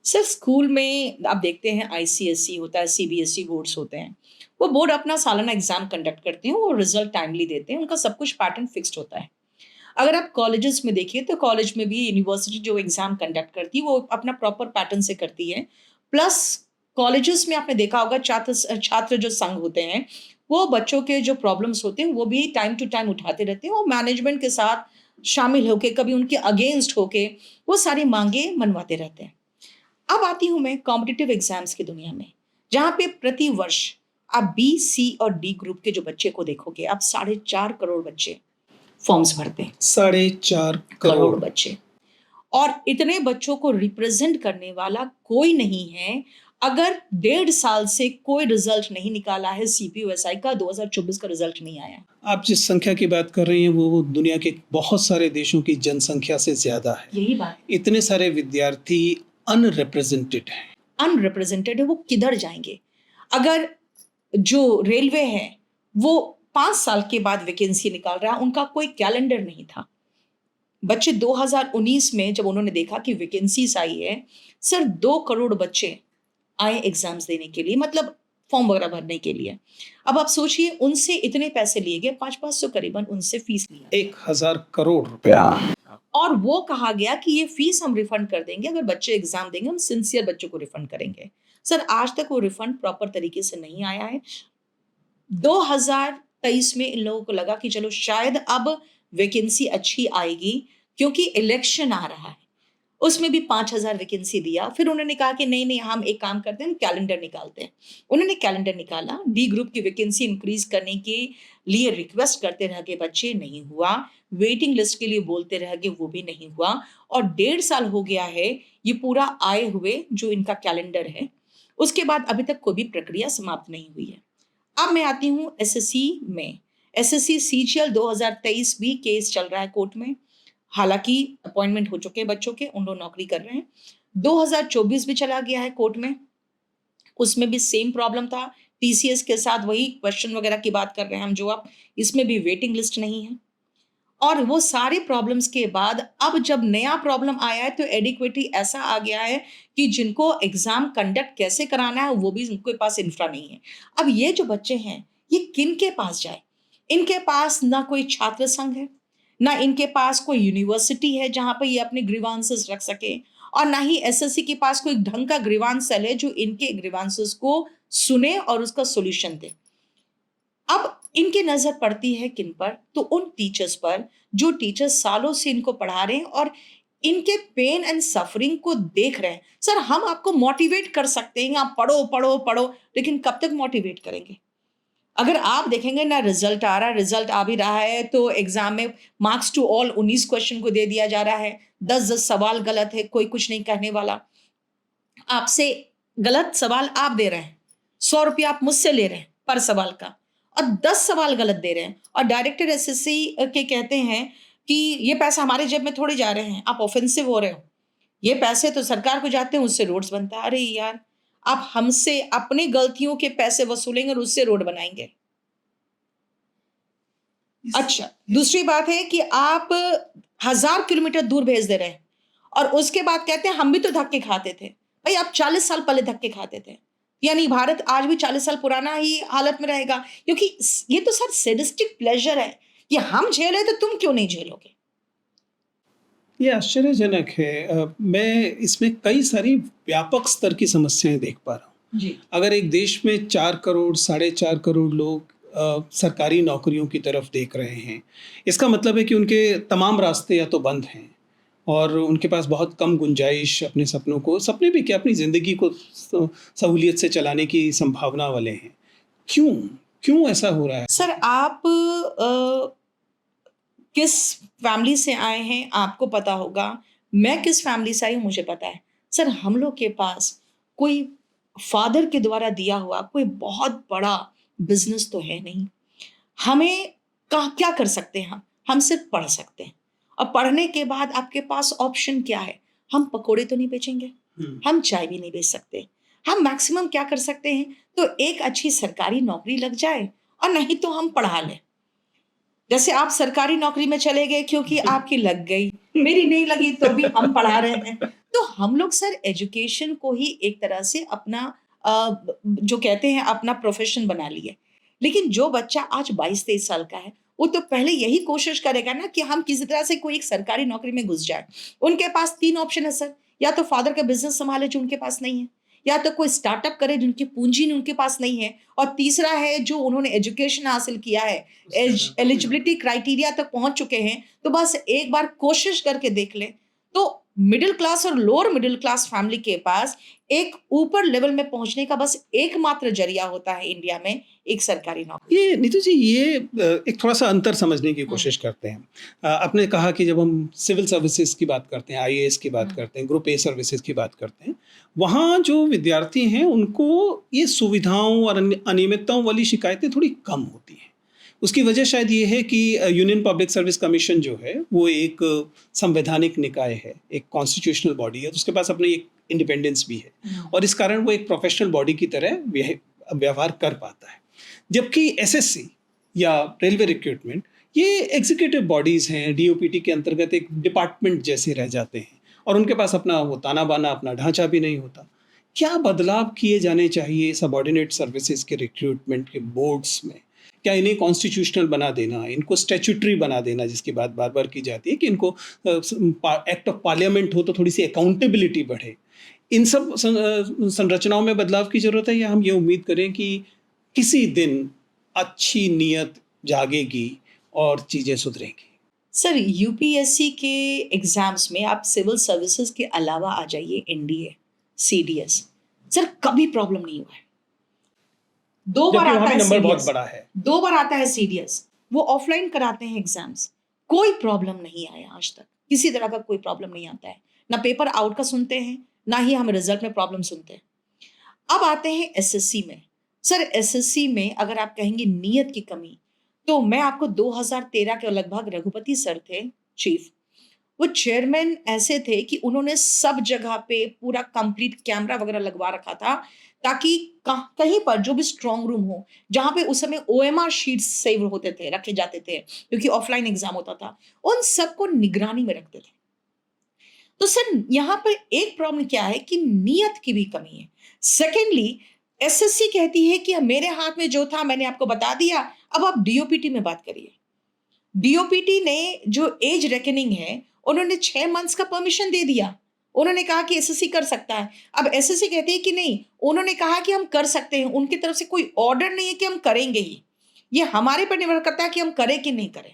सर स्कूल में आप देखते हैं आईसीएसई होता है, सीबीएसई बोर्ड्स होते हैं। वो बोर्ड अपना सालाना एग्जाम कंडक्ट करते हैं, वो रिजल्ट टाइमली देते हैं, उनका सब कुछ पैटर्न फिक्स्ड होता है। अगर आप कॉलेजेस में देखिए तो कॉलेज में भी यूनिवर्सिटी जो एग्जाम कंडक्ट करती है वो अपना प्रॉपर पैटर्न से करती है। प्लस कॉलेजेस में आपने देखा होगा छात्र जो संघ होते हैं वो बच्चों के जो प्रॉब्लम्स होते हैं वो भी टाइम टू टाइम उठाते रहते हैं और मैनेजमेंट के साथ शामिल होके, कभी उनके अगेंस्ट होके वो सारी मांगे मनवाते रहते हैं। अब आती हूँ मैं कॉम्पिटिटिव एग्जाम्स की दुनिया में, जहाँ पे प्रति वर्ष आप बी, सी और डी ग्रुप के जो बच्चे को देखोगे, आप 4.5 करोड़ बच्चे फॉर्म्स भरते हैं। 4.5 करोड़ बच्चे, और इतने बच्चों को रिप्रेजेंट करने वाला कोई नहीं है। अगर 1.5 साल से कोई रिजल्ट नहीं निकाला है सीपीयूएसआई का, 2024 का रिजल्ट नहीं आया। आप जिस संख्या की बात कर रही हैं वो दुनिया के बहुत सारे देशों की जनसंख्या से ज्यादा है। यही बात, इतने सारे विद्यार्थी अनरिप्रेजेंटेड हैं। अनरिप्रेजेंटेड है, वो किधर जाएंगे? अगर जो रेलवे है वो 5 साल के बाद वैकेंसी निकाल रहा है, उनका कोई कैलेंडर नहीं था। बच्चे 2019 में जब उन्होंने देखा कि वैकेंसीज आई है, सर 2 करोड़ बच्चे आए एग्जाम्स देने के लिए, मतलब फॉर्म वगैरह भरने के लिए। अब आप सोचिए उनसे इतने पैसे लिए गए, 500 करीबन उनसे फीस लिया, 1000 करोड़ रुपया, और वो कहा गया कि ये फीस हम रिफंड कर देंगे, अगर बच्चे एग्जाम देंगे हम सिंसियर बच्चों को रिफंड करेंगे। सर आज तक वो रिफंड प्रॉपर तरीके से नहीं आया है। 2023 में इन लोगों को लगा कि चलो शायद अब वैकेंसी अच्छी आएगी क्योंकि इलेक्शन आ रहा है, उसमें भी 5000 वैकेंसी दिया। फिर उन्होंने कहा कि नहीं नहीं, हम एक काम करते हैं, कैलेंडर निकालते हैं। उन्होंने कैलेंडर निकाला, डी ग्रुप की वैकेंसी इंक्रीज करने के लिए रिक्वेस्ट करते रह गए बच्चे, नहीं हुआ। वेटिंग लिस्ट के लिए बोलते रह गए, वो भी नहीं हुआ। और 1.5 साल हो गया है ये पूरा आए हुए जो इनका कैलेंडर है, उसके बाद अभी तक कोई भी प्रक्रिया समाप्त नहीं हुई है। अब मैं आती हूँ एसएससी में। एसएससी सीजीएल 2023 भी केस चल रहा है कोर्ट में। हालांकि अपॉइंटमेंट हो चुके हैं बच्चों के, उन लोग नौकरी कर रहे हैं। 2024 भी चला गया है कोर्ट में, उसमें भी सेम प्रॉब्लम था। टीसीएस के साथ वही क्वेश्चन वगैरह की बात कर रहे हैं हम जो आप, इसमें भी वेटिंग लिस्ट नहीं है। और वो सारे प्रॉब्लम्स के बाद अब जब नया प्रॉब्लम आया है तो एडिक्विटी ऐसा आ गया है कि जिनको एग्जाम कंडक्ट कैसे कराना है वो भी उनके पास इंफ्रा नहीं है। अब ये जो बच्चे हैं ये किन के पास जाए? इनके पास ना कोई छात्र संघ है, ना इनके पास कोई यूनिवर्सिटी है जहां पर ये अपने ग्रीवांसेस रख सके, और ना ही एसएससी के पास कोई ढंग का ग्रीवांस सेल है जो इनके ग्रीवांसेस को सुने और उसका सॉल्यूशन दे। अब इनकी नजर पड़ती है किन पर? तो उन टीचर्स पर जो टीचर्स सालों से इनको पढ़ा रहे हैं और इनके पेन एंड सफरिंग को देख रहे हैं। सर हम आपको मोटिवेट कर सकते हैं, आप पढ़ो पढ़ो पढ़ो, लेकिन कब तक मोटिवेट करेंगे? अगर आप देखेंगे ना रिजल्ट आ रहा है, रिजल्ट आ भी रहा है तो एग्जाम में मार्क्स टू ऑल 19 क्वेश्चन को दे दिया जा रहा है, 10-10 सवाल गलत है, कोई कुछ नहीं कहने वाला। आपसे गलत सवाल आप दे रहे हैं, 100 रुपया आप मुझसे ले रहे हैं पर सवाल का, और 10 सवाल गलत दे रहे हैं, और डायरेक्टर एसएससी के कहते हैं कि ये पैसा हमारे जेब में थोड़े जा रहे हैं, आप ऑफेंसिव हो रहे हो, ये पैसे तो सरकार को जाते हैं, उससे रोड्स बनता है। अरे यार, आप हमसे अपनी गलतियों के पैसे वसूलेंगे और उससे रोड बनाएंगे। अच्छा, दूसरी बात है कि आप 1000 किलोमीटर दूर भेज दे रहे हैं और उसके बाद कहते हैं हम भी तो धक्के खाते थे। भाई आप 40 साल पहले धक्के खाते थे, यानी भारत आज भी 40 साल पुराना ही हालत में रहेगा? क्योंकि ये तो सर सैडिस्टिक प्लेजर है, ये हम झेले तो तुम क्यों नहीं झेलोगे? ये आश्चर्यजनक है। मैं इसमें कई सारी व्यापक स्तर की समस्याएं देख पा रहा हूँ। जी। अगर एक देश में 4 करोड़, 4.5 करोड़ लोग सरकारी नौकरियों की तरफ देख रहे हैं, इसका मतलब है कि उनके तमाम रास्ते या तो बंद हैं और उनके पास बहुत कम गुंजाइश अपने सपनों को, सपने भी क्या, अपनी ज़िंदगी को सहूलियत से चलाने की संभावना वाले हैं। क्यों? क्यों ऐसा हो रहा है? सर आप किस फैमिली से आए हैं आपको पता होगा, मैं किस फैमिली से आई हूँ मुझे पता है। सर हम लोग के पास कोई फादर के द्वारा दिया हुआ कोई बहुत बड़ा बिजनेस तो है नहीं। हमें क्या कर सकते हैं? हम सिर्फ पढ़ सकते हैं, और पढ़ने के बाद आपके पास ऑप्शन क्या है? हम पकोड़े तो नहीं बेचेंगे, हम चाय भी नहीं बेच सकते। हम मैक्सिमम क्या कर सकते हैं, तो एक अच्छी सरकारी नौकरी लग जाए, और नहीं तो हम पढ़ा लें। जैसे आप सरकारी नौकरी में चले गए क्योंकि आपकी लग गई, मेरी नहीं लगी तो भी हम पढ़ा रहे हैं। तो हम लोग सर एजुकेशन को ही एक तरह से अपना जो कहते हैं अपना प्रोफेशन बना लिए। लेकिन जो बच्चा आज 22-23 साल का है, वो तो पहले यही कोशिश करेगा ना कि हम किसी तरह से कोई एक सरकारी नौकरी में घुस जाए। उनके पास 3 ऑप्शन है सर, या तो फादर का बिज़नेस सँभाले जो उनके पास नहीं है, या तो कोई स्टार्टअप करे जिनकी पूँजी उनके पास नहीं है, और तीसरा है जो उन्होंने एजुकेशन हासिल किया है, एलिजिबिलिटी क्राइटेरिया तक पहुंच चुके हैं, तो बस एक बार कोशिश करके देख लें। तो मिडिल क्लास और लोअर मिडिल क्लास फैमिली के पास एक ऊपर लेवल में पहुंचने का बस एकमात्र जरिया होता है इंडिया में, एक सरकारी नौकरी। ये नीतू जी, ये एक थोड़ा-सा अंतर समझने की हुँ, कोशिश करते हैं। आपने कहा कि जब हम सिविल सर्विसेज़ की बात करते हैं, आईएएस की बात हुँ, करते हैं, ग्रुप ए सर्विसेज़ की बात करते हैं, वहाँ जो विद्यार्थी हैं उनको ये सुविधाओं और अनियमितताओं वाली शिकायतें थोड़ी कम होती हैं। उसकी वजह शायद ये है कि यूनियन पब्लिक सर्विस कमीशन जो है वो एक संवैधानिक निकाय है, एक कॉन्स्टिट्यूशनल बॉडी है, तो उसके पास अपनी एक इंडिपेंडेंस भी है हुँ। और इस कारण वो एक प्रोफेशनल बॉडी की तरह व्यवहार कर पाता है। जबकि एसएससी या रेलवे रिक्रूटमेंट ये एग्जीक्यूटिव बॉडीज़ हैं, डीओपीटी के अंतर्गत एक डिपार्टमेंट जैसे रह जाते हैं और उनके पास अपना वो ताना-बाना, अपना ढांचा भी नहीं होता। क्या बदलाव किए जाने चाहिए सबऑर्डिनेट सर्विसेज के रिक्रूटमेंट के बोर्ड्स में? क्या इन्हें कॉन्स्टिट्यूशनल बना देना, इनको स्टैट्यूटरी बना देना, जिसकी बात बार-बार की जाती है कि इनको एक्ट ऑफ पार्लियामेंट हो तो थोड़ी-सी अकाउंटेबिलिटी बढ़े। इन सब संरचनाओं में बदलाव की ज़रूरत है, या हम ये उम्मीद करें कि किसी दिन अच्छी नीयत जागेगी और चीज़ें सुधरेंगी? सर यूपीएससी के एग्जाम्स में आप सिविल सर्विसेज के अलावा आ जाइए एनडीए, सीडीएस, सर कभी प्रॉब्लम नहीं हुआ है। 2 बार जबकि वहाँ आता भी है नंबर बहुत सीडीएस, बड़ा है। 2 बार आता है सीडीएस, वो ऑफलाइन कराते हैं एग्जाम्स, कोई प्रॉब्लम नहीं आया आज तक, किसी तरह का कोई प्रॉब्लम नहीं आता है। ना पेपर आउट का सुनते हैं, ना ही हम रिजल्ट में प्रॉब्लम सुनते हैं। अब आते हैं एसएससी में। सर एसएससी में अगर आप कहेंगे नियत की कमी, तो मैं आपको 2013 के लगभग रघुपति सर थे चीफ, वो चेयरमैन ऐसे थे कि उन्होंने सब जगह पे पूरा कंप्लीट कैमरा वगैरह लगवा रखा था, ताकि कहीं पर जो भी स्ट्रांग रूम हो, जहाँ पे उस समय ओएमआर शीट्स सेव होते थे, रखे जाते थे, क्योंकि ऑफलाइन एग्ज़ाम होता था, उन सबको निगरानी में रखते थे। तो सर यहाँ पर एक प्रॉब्लम क्या है कि नियत की भी कमी है। सेकेंडली एसएससी कहती है कि मेरे हाथ में जो था मैंने आपको बता दिया, अब आप डीओपीटी में बात करिए। डीओपीटी ने जो एज रेकनिंग है, उन्होंने 6 मंथ्स का परमिशन दे दिया। उन्होंने कहा कि एसएससी कर सकता है। अब एसएससी कहती है कि नहीं, उन्होंने कहा कि हम कर सकते हैं, उनकी तरफ से कोई ऑर्डर नहीं है कि हम करेंगे ही। ये हमारे पर निर्भर करता है कि हम करें कि नहीं करें।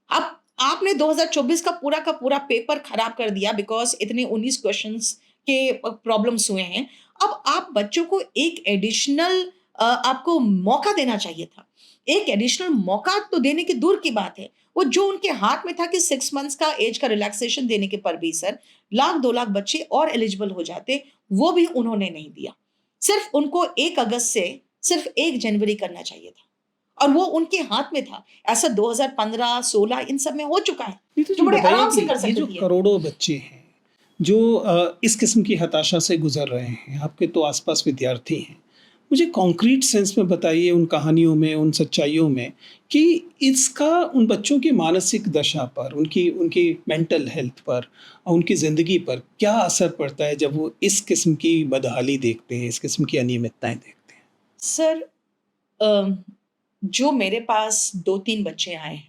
अब आपने 2024 का पूरा पेपर खराब कर दिया बिकॉज़ इतने 19 क्वेश्चंस के प्रॉब्लम्स हुए हैं। अब आप बच्चों को एक एडिशनल आपको मौका देना चाहिए था। एक एडिशनल मौका तो देने की दूर की बात है, वो जो उनके हाथ में था कि 6 मंथ्स का एज का रिलैक्सेशन देने के पर भी सर, लाख 2 लाख बच्चे और एलिजिबल हो जाते, वो भी उन्होंने नहीं दिया। सिर्फ़ उनको 1 अगस्त से सिर्फ़ 1 जनवरी करना चाहिए था और वो उनके हाथ में था। ऐसा 2015-16 इन सब में हो चुका है, नहीं तो जो जी बड़े बताइए आराम से कि कर ये सकते जो थे ये। करोड़ों बच्चे हैं जो इस किस्म की हताशा से गुजर रहे हैं, आपके तो आसपास विद्यार्थी हैं, मुझे कॉन्क्रीट सेंस में बताइए उन कहानियों में, उन सच्चाइयों में कि इसका उन बच्चों की मानसिक दशा पर, उनकी उनकी मेंटल हेल्थ पर और उनकी ज़िंदगी पर क्या असर पड़ता है जब वो इस किस्म की बदहाली देखते हैं, इस किस्म की अनियमितताएँ देखते हैं? सर अ, जो मेरे पास 2-3 बच्चे आए हैं,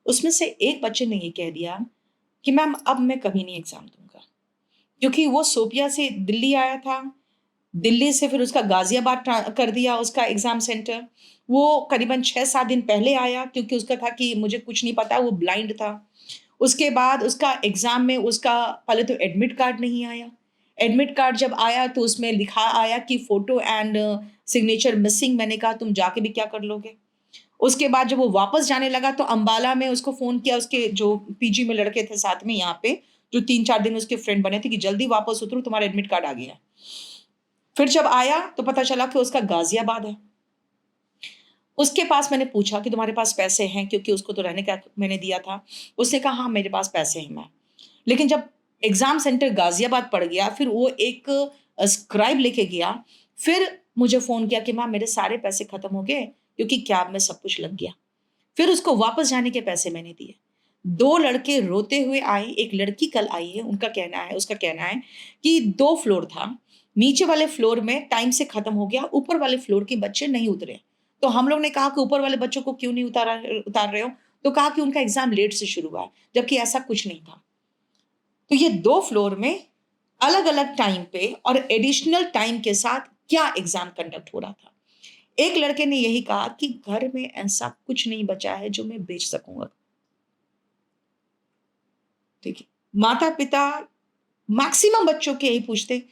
उसमें से एक बच्चे ने ये कह दिया कि मैम अब मैं कभी नहीं एग्ज़ाम दूँगा। क्योंकि वो सोफिया से दिल्ली आया था, दिल्ली से फिर उसका गाज़ियाबाद कर दिया उसका एग्ज़ाम सेंटर। वो करीबन 6-7 दिन पहले आया क्योंकि उसका था कि मुझे कुछ नहीं पता, वो ब्लाइंड था। उसके बाद उसका एग्ज़ाम में उसका पहले तो एडमिट कार्ड नहीं आया। एडमिट कार्ड जब आया तो उसमें लिखा आया कि फ़ोटो एंड सिग्नेचर मिसिंग। मैंने कहा तुम जाके भी क्या कर लोगे? उसके बाद जब वो वापस जाने लगा तो अम्बाला में उसको फ़ोन किया, उसके जो पीजी में लड़के थे साथ में यहाँ पे, जो 3-4 दिन उसके फ्रेंड बने थे कि जल्दी वापस उतरो, तुम्हारा एडमिट कार्ड आ गया है। फिर जब आया तो पता चला कि उसका गाज़ियाबाद है। उसके पास मैंने पूछा कि तुम्हारे पास पैसे हैं? क्योंकि उसको तो रहने का मैंने दिया था। उसने कहा हाँ, मेरे पास पैसे हैं मैम। लेकिन जब एग्ज़ाम सेंटर गाज़ियाबाद पड़ गया, फिर वो एक स्क्राइब लेके गया। फिर मुझे फ़ोन किया कि मैम मेरे सारे पैसे ख़त्म हो गए क्योंकि कैब में सब कुछ लग गया। फिर उसको वापस जाने के पैसे मैंने दिए। 2 लड़के रोते हुए आए, एक लड़की कल आई है, उसका कहना है कि 2 फ्लोर था, नीचे वाले फ्लोर में टाइम से खत्म हो गया, ऊपर वाले फ्लोर के बच्चे नहीं उतरे। तो हम लोग ने कहा कि ऊपर वाले बच्चों को क्यों नहीं उतार रहे हो? तो कहा कि उनका एग्ज़ाम लेट से शुरू हुआ है, जबकि ऐसा कुछ नहीं था। तो ये 2 फ्लोर में अलग-अलग टाइम पे और एडिशनल टाइम के साथ क्या एग्ज़ाम कंडक्ट हो रहा था। एक लड़के ने यही कहा कि घर में ऐसा कुछ नहीं बचा है जो मैं बेच सकूँगा। देखिए, माता-पिता मैक्सिमम बच्चों के यही पूछते,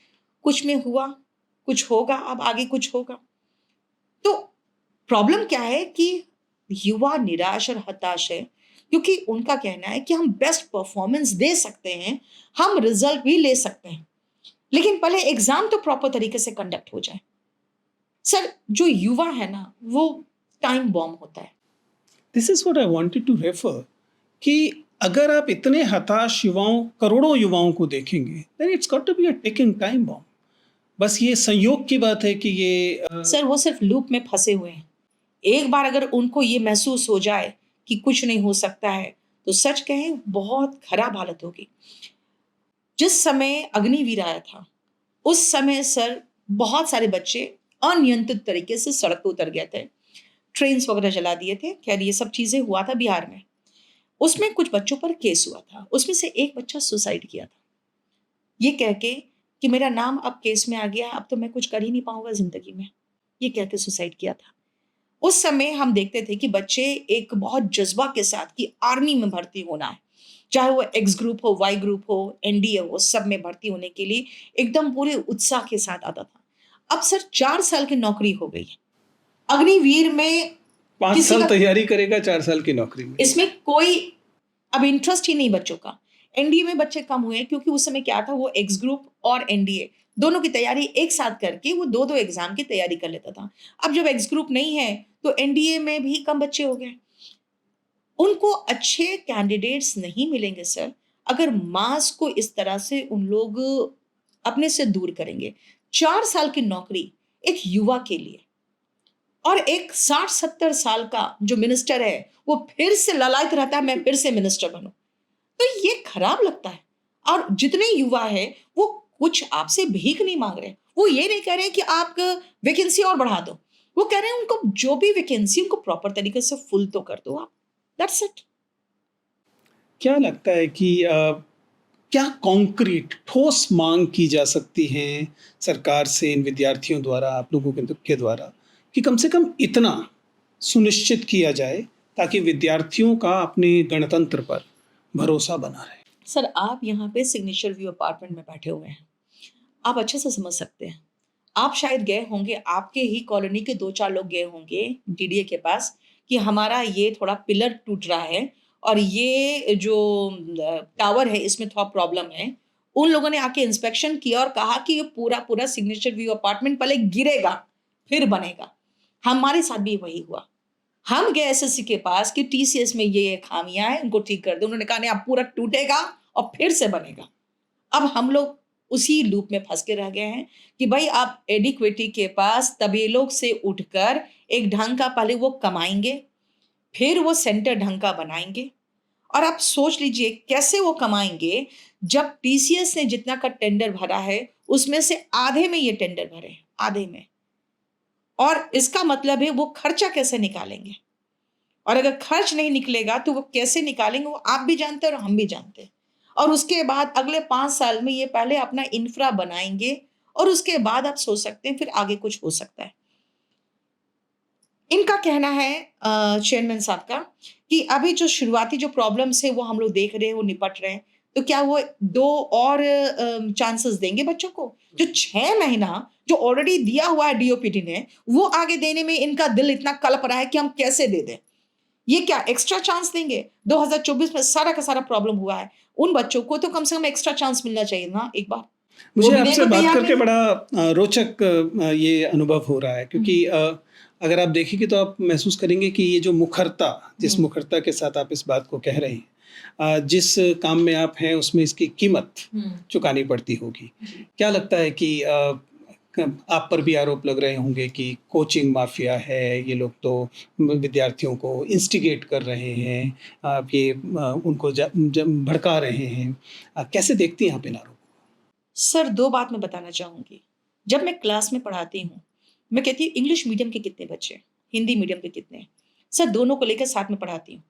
कुछ में हुआ, कुछ होगा, अब आगे कुछ होगा। तो प्रॉब्लम क्या है कि युवा निराश और हताश है, क्योंकि उनका कहना है कि हम बेस्ट परफॉर्मेंस दे सकते हैं, हम रिज़ल्ट भी ले सकते हैं, लेकिन पहले एग्ज़ाम तो प्रॉपर तरीके से कंडक्ट हो जाए। सर, जो युवा है ना, वो टाइम बॉम्ब होता है। This is what I wanted to refer कि अगर आप इतने हताश युवाओं करोड़ों युवाओं को देखेंगे, then it's got to be a ticking time bomb. बस ये संयोग की बात है कि ये सर, वो सिर्फ़ लूप में फँसे हुए हैं। एक बार अगर उनको ये महसूस हो जाए कि कुछ नहीं हो सकता है, तो सच कहें बहुत खराब हालत होगी। जिस समय अग्निवीर आया था, उस समय सर बहुत सारे बच्चे अनियंत्रित तरीके से सड़क पे उतर गए थे। ट्रेन्स वगैरह जला दिए थे। ख़ैर ये सब चीज़ें हुआ था बिहार में। उसमें कुछ बच्चों पर केस हुआ था। उसमें से एक बच्चा सुसाइड किया था। ये कह के कि मेरा नाम अब केस में आ गया, अब तो मैं कुछ कर ही नहीं पाऊँगा ज़िंदगी में। ये कह के सुसाइड किया था। उस समय हम देखते थे कि बच्चे एक बहुत जज़्बा के साथ कि आर्मी में भर्ती होना है। चाहे वो एक्स ग्रुप हो, वाई ग्रुप हो, एनडीए हो, सब में भर्ती होने के लिए एकदम पूरे उत्साह के साथ आता था। अब सर 4 साल की नौकरी हो गई है। अग्निवीर में 5 किसी साल का तैयारी करेगा, 4 साल की नौकरी मिलेगी। इसमें कोई अब इंटरेस्ट ही नहीं बच्चों का। एनडीए में बच्चे कम हुए क्योंकि उस समय क्या था, वो एक्स ग्रुप और एनडीए दोनों की तैयारी एक साथ करके वो 2-2 एग्ज़ाम की तैयारी कर लेता था। अब जब एक्स ग्रुप नहीं है, तो एनडीए में भी कम बच्चे हो गए। उनको अच्छे कैंडिडेट्स नहीं मिलेंगे सर, अगर मास को इस तरह से उन लोग अपने से दूर करेंगे। 4 साल की नौकरी एक युवा के लिए और एक 60-70 साल का जो मिनिस्टर है, वो फिर से ललायत रहता है, मैं फिर से मिनिस्टर बनूँ। तो ये खराब लगता है। और जितने युवा हैं, वो कुछ आपसे भीख नहीं माँग रहे। वो ये नहीं कह रहे हैं कि आप वैकेंसी और बढ़ा दो। वो कह रहे हैं उनको जो भी वैकेंसी उनको प्रॉपर तरीके से फुल तो कर दो आप। That's it. क्या लगता है कि क्या कॉन्क्रीट ठोस मांग की जा सकती है सरकार से इन विद्यार्थियों द्वारा, आप लोगों के द्वारा, कि कम से कम इतना सुनिश्चित किया जाए ताकि विद्यार्थियों का अपने गणतंत्र पर भरोसा बना रहे? सर, आप यहाँ पे सिग्नेचर व्यू अपार्टमेंट में बैठे हुए हैं। आप अच्छे से समझ सकते हैं। आप शायद गए होंगे, आपके ही कॉलोनी के 2-4 लोग गए होंगे डीडीए के पास कि हमारा ये थोड़ा पिलर टूट रहा है और ये जो टावर है इसमें थोड़ा प्रॉब्लम है। उन लोगों ने आके इंस्पेक्शन किया और कहा कि ये पूरा-पूरा सिग्नेचर व्यू अपार्टमेंट पहले गिरेगा, फिर बनेगा। हमारे साथ भी वही हुआ। हम गए एसएससी के पास कि टीसीएस में ये खामियाँ हैं, इनको ठीक कर दो। उन्होंने कहा नहीं, अब पूरा टूटेगा और फिर से बनेगा। अब हम लोग उसी लूप में फँस के रह गए हैं कि भाई आप एडिक्विटी के पास तबेलों से उठकर एक ढंग का पहले वो कमाएँगे, फिर वो सेंटर ढंग का बनाएँगे और आप सोच लीजिए कैसे वो कमाएँगे जब टीसीएस ने जितना का टेंडर भरा है, उसमें से आधे में ये टेंडर भरे हैं, आधे में। और इसका मतलब है वो खर्चा कैसे निकालेंगे? और अगर खर्च नहीं निकलेगा तो वो कैसे निकालेंगे वो आप भी जानते हैं और हम भी जानते हैं। और उसके बाद अगले 5 साल में ये पहले अपना इंफ्रा बनाएँगे और उसके बाद आप सोच सकते हैं फिर आगे कुछ हो सकता है। इनका कहना है चेयरमैन साहब का कि अभी जो शुरुआती जो प्रॉब्लम्स है वो हम लोग देख रहे हैं, वो निपट रहे हैं। तो क्या वो 2 और चांसेस देंगे बच्चों को? जो 6 महीना जो ऑलरेडी दिया हुआ है डीओपीटी ने, वो आगे देने में इनका दिल इतना कलप रहा है कि हम कैसे दे दें? ये क्या एक्स्ट्रा चांस देंगे? 2024 में सारा का सारा प्रॉब्लम हुआ है। उन बच्चों को तो कम से कम एक्स्ट्रा चांस मिलना चाहिए ना एक बार। वो मुझे भी देने आपसे को बात तैयार करके नहीं है। बड़ा रोचक ये अनुभव हो रहा है, हुँ, क्योंकि अगर आप देखेंगे तो आप महसूस करेंगे कि ये जो मुखरता, जिस हुँ, मुखरता के साथ आप इस बात को कह रहे हैं, जिस काम में आप हैं उसमें इसकी कीमत हुँ, चुकानी पड़ती होगी। जी। क्या लगता है कि आप पर भी आरोप लग रहे होंगे कि कोचिंग माफिया है, ये लोग तो विद्यार्थियों को इंस्टिगेट कर रहे हैं, आप ये उनको भड़का रहे हैं। कैसे देखती हैं आप इन आरोप? सर 2 बात मैं बताना चाहूँगी। जब मैं क्लास में पढ़ाती हूँ, मैं कहती हूँ इंग्लिश मीडियम के कितने बच्चे हैं? हिंदी मीडियम के कितने हैं? सर दोनों को लेकर साथ में पढ़ाती हूँ।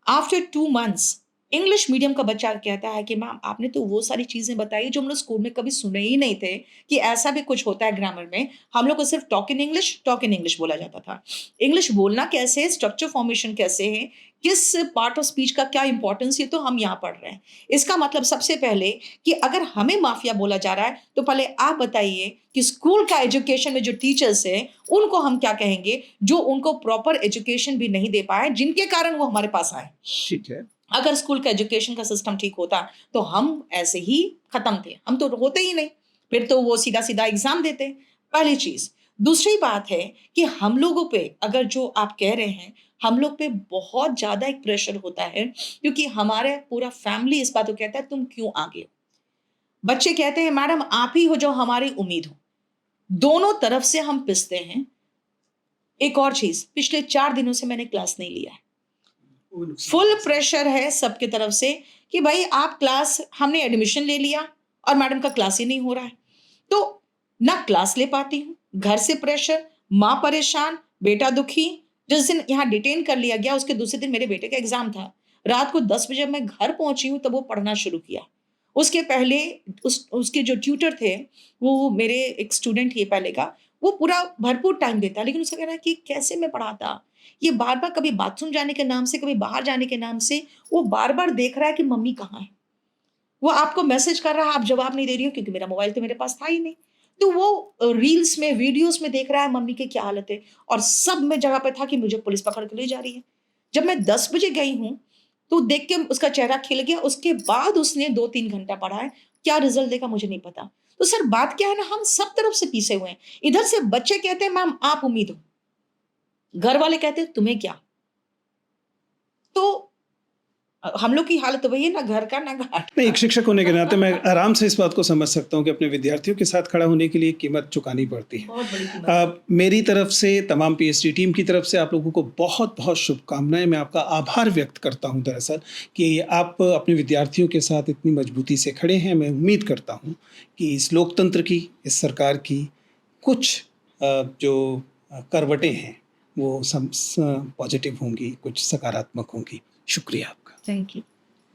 आफ्टर 2 मंथ्स इंग्लिश मीडियम का बच्चा कहता है कि मैम आपने तो वो सारी चीज़ें बताई जो हम लोग स्कूल में कभी सुने ही नहीं थे कि ऐसा भी कुछ होता है ग्रामर में। हम लोग को सिर्फ टॉक इन इंग्लिश बोला जाता था। इंग्लिश बोलना कैसे है, स्ट्रक्चर फॉर्मेशन कैसे है, किस पार्ट ऑफ स्पीच का क्या इम्पोर्टेंस ये तो हम यहाँ पढ़ रहे हैं। इसका मतलब सबसे पहले कि अगर हमें माफिया बोला जा रहा है, तो पहले आप बताइए कि स्कूल का एजुकेशन में जो टीचर्स हैं, उनको हम क्या कहेंगे, जो उनको प्रॉपर एजुकेशन भी नहीं दे पाए, जिनके कारण वो हमारे पास आए। ठीक है। अगर स्कूल का एजुकेशन का सिस्टम ठीक होता, तो हम ऐसे ही खत्म थे। हम तो होते ही नहीं। फिर तो वो सीधा-सीधा एग्ज़ाम देते, पहली चीज़। दूसरी बात है कि हम लोगों पे अगर जो आप कह रहे हैं, हम लोग पे बहुत ज़्यादा एक प्रेशर होता है, क्योंकि हमारे पूरा फैमिली इस बात को कहता है, "तुम क्यों आगे हो?" बच्चे कहते हैं, "मैडम आप ही हो जो हमारी उम्मीद हो।" दोनों तरफ से हम पिसते हैं। एक और चीज़, पिछले 4 दिनों से मैंने क्लास नहीं लिया है। वो नुकसान फुल कैसे? प्रेशर है सबकी तरफ से कि भाई आप क्लास हमने एडमिशन ले लिया और मैडम का क्लास ही नहीं हो रहा है। तो ना क्लास ले पाती हूँ, घर से प्रेशर, माँ परेशान, बेटा दुखी। जिस दिन यहाँ डिटेन कर लिया गया उसके दूसरे दिन मेरे बेटे का एग्ज़ाम था। रात को 10 बजे मैं घर पहुँची हूँ तब वो पढ़ना शुरू किया। उसके पहले उस उसके जो ट्यूटर थे, वो मेरे एक स्टूडेंट ही है पहले का, वो पूरा भरपूर टाइम देता है, लेकिन उसका कहना है कि कैसे मैं पढ़ाता? ये बार-बार कभी बाथरूम जाने के नाम से, कभी बाहर जाने के नाम से, वो बार-बार देख रहा है कि मम्मी कहाँ है? वो आपको मैसेज कर रहा है, आप जवाब नहीं दे रही हो क्योंकि मेरा मोबाइल तो मेरे पास था ही नहीं। तो वो रील्स में, वीडियोज़ में देख रहा है मम्मी की क्या हालत है और सब में जगह पे था कि मुझे पुलिस पकड़ के ले जा रही है। जब मैं 10 बजे गई हूँ, तो देख के उसका चेहरा खिल गया, उसके बाद उसने 2-3 घंटा पढ़ा है। क्या रिज़ल्ट देगा मुझे नहीं पता। तो सर बात क्या है ना, हम सब तरफ से पीसे हुए हैं। इधर से बच्चे कहते हैं मैम आप उम्मीद हो, घर वाले कहते हैं तुम्हें क्या? तो हम लोग की हालत तो वही है, ना घर का ना घाट नहीं, का। एक शिक्षक होने के नाते मैं आराम से इस बात को समझ सकता हूँ कि अपने विद्यार्थियों के साथ खड़ा होने के लिए कीमत चुकानी पड़ती है। बहुत बड़ी कीमत है। मेरी तरफ से, तमाम पीएचडी टीम की तरफ से आप लोगों को बहुत-बहुत शुभकामनाएँ। मैं आपका आभार व्यक्त करता हूँ दरअसल कि आप अपने विद्यार्थियों के साथ इतनी मजबूती से खड़े हैं। मैं उम्मीद करता हूँ कि इस लोकतंत्र की, इस सरकार की कुछ जो करवटें हैं, वो पॉजिटिव होंगी, कुछ सकारात्मक होंगी। शुक्रिया आपका। Thank you.